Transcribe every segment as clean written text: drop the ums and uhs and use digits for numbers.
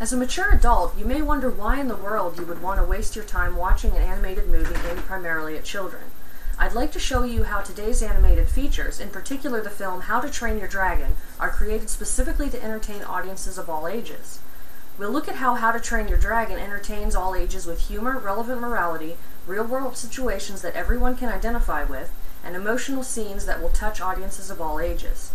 As a mature adult, you may wonder why in the world you would want to waste your time watching an animated movie aimed primarily at children. I'd like to show you how today's animated features, in particular the film How to Train Your Dragon, are created specifically to entertain audiences of all ages. We'll look at how to Train Your Dragon entertains all ages with humor, relevant morality, real-world situations that everyone can identify with, and emotional scenes that will touch audiences of all ages.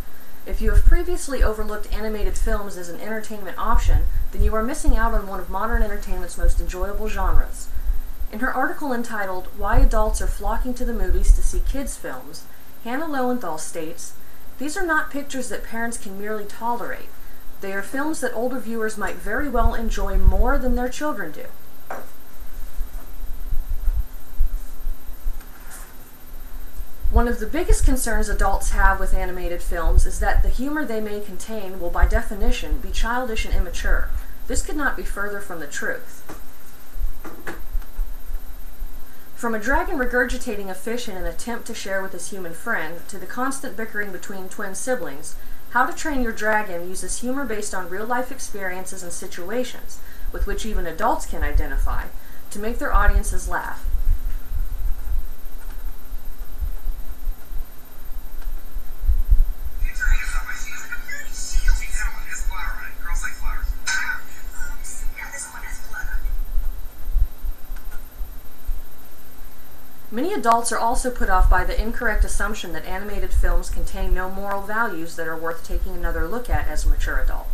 If you have previously overlooked animated films as an entertainment option, then you are missing out on one of modern entertainment's most enjoyable genres. In her article entitled, "Why Adults Are Flocking to the Movies to See Kids' Films," Hannah Lowenthal states, "These are not pictures that parents can merely tolerate. They are films that older viewers might very well enjoy more than their children do." One of the biggest concerns adults have with animated films is that the humor they may contain will by definition be childish and immature. This could not be further from the truth. From a dragon regurgitating a fish in an attempt to share with his human friend, to the constant bickering between twin siblings, How to Train Your Dragon uses humor based on real-life experiences and situations, with which even adults can identify, to make their audiences laugh. Many adults are also put off by the incorrect assumption that animated films contain no moral values that are worth taking another look at as a mature adult.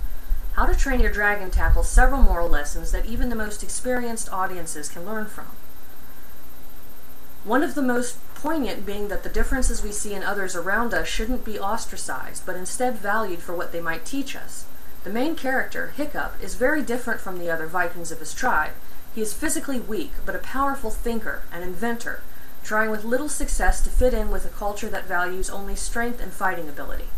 How to Train Your Dragon tackles several moral lessons that even the most experienced audiences can learn from. One of the most poignant being that the differences we see in others around us shouldn't be ostracized, but instead valued for what they might teach us. The main character, Hiccup, is very different from the other Vikings of his tribe. He is physically weak, but a powerful thinker and inventor, trying with little success to fit in with a culture that values only strength and fighting ability.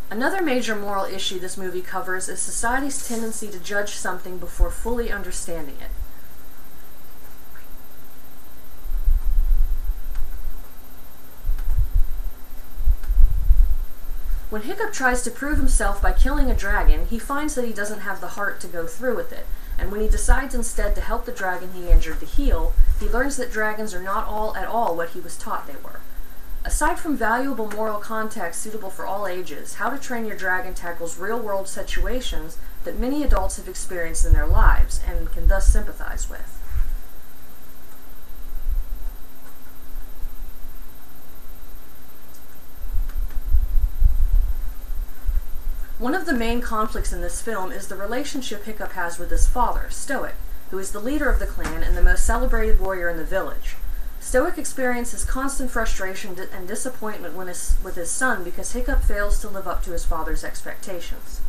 Another major moral issue this movie covers is society's tendency to judge something before fully understanding it. When Hiccup tries to prove himself by killing a dragon, he finds that he doesn't have the heart to go through with it, and when he decides instead to help the dragon he injured to heal, he learns that dragons are not at all what he was taught they were. Aside from valuable moral context suitable for all ages, How to Train Your Dragon tackles real-world situations that many adults have experienced in their lives, and can thus sympathize with. One of the main conflicts in this film is the relationship Hiccup has with his father, Stoic, who is the leader of the clan and the most celebrated warrior in the village. Stoic experiences constant frustration and disappointment with his son because Hiccup fails to live up to his father's expectations.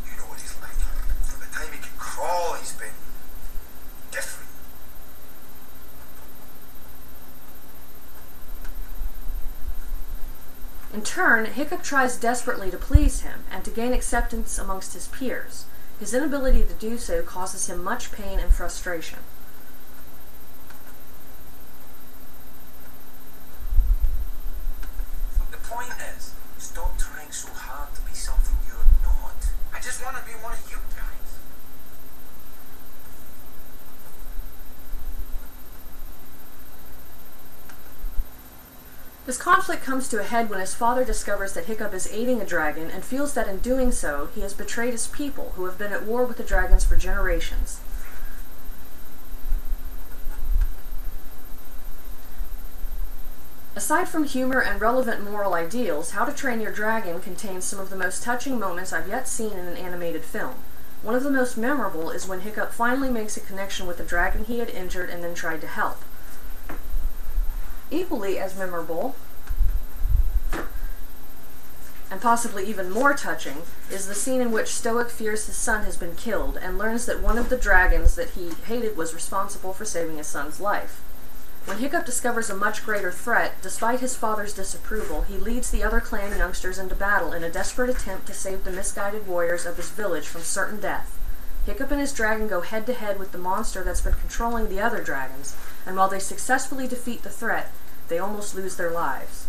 You know what he's like. From the time he can crawl, he's been different. In turn, Hiccup tries desperately to please him, and to gain acceptance amongst his peers. His inability to do so causes him much pain and frustration. The point is, stop trying so hard to be something you're not. I just want to be one of you guys. This conflict comes to a head when his father discovers that Hiccup is aiding a dragon and feels that in doing so, he has betrayed his people, who have been at war with the dragons for generations. Aside from humor and relevant moral ideals, How to Train Your Dragon contains some of the most touching moments I've yet seen in an animated film. One of the most memorable is when Hiccup finally makes a connection with the dragon he had injured and then tried to help. Equally as memorable, and possibly even more touching, is the scene in which Stoic fears his son has been killed and learns that one of the dragons that he hated was responsible for saving his son's life. When Hiccup discovers a much greater threat, despite his father's disapproval, he leads the other clan youngsters into battle in a desperate attempt to save the misguided warriors of his village from certain death. Hiccup and his dragon go head-to-head with the monster that's been controlling the other dragons, and while they successfully defeat the threat, they almost lose their lives.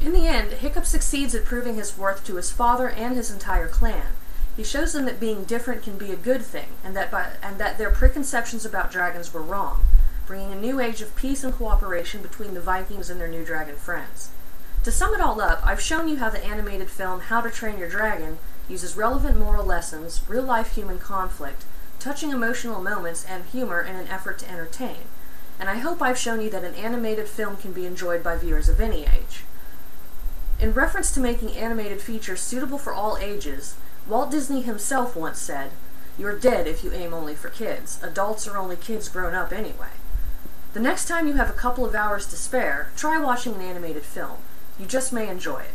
In the end, Hiccup succeeds at proving his worth to his father and his entire clan. He shows them that being different can be a good thing, and that their preconceptions about dragons were wrong, bringing a new age of peace and cooperation between the Vikings and their new dragon friends. To sum it all up, I've shown you how the animated film How to Train Your Dragon uses relevant moral lessons, real-life human conflict, touching emotional moments, and humor in an effort to entertain. And I hope I've shown you that an animated film can be enjoyed by viewers of any age. In reference to making animated features suitable for all ages, Walt Disney himself once said, "You're dead if you aim only for kids. Adults are only kids grown up anyway." The next time you have a couple of hours to spare, try watching an animated film. You just may enjoy it.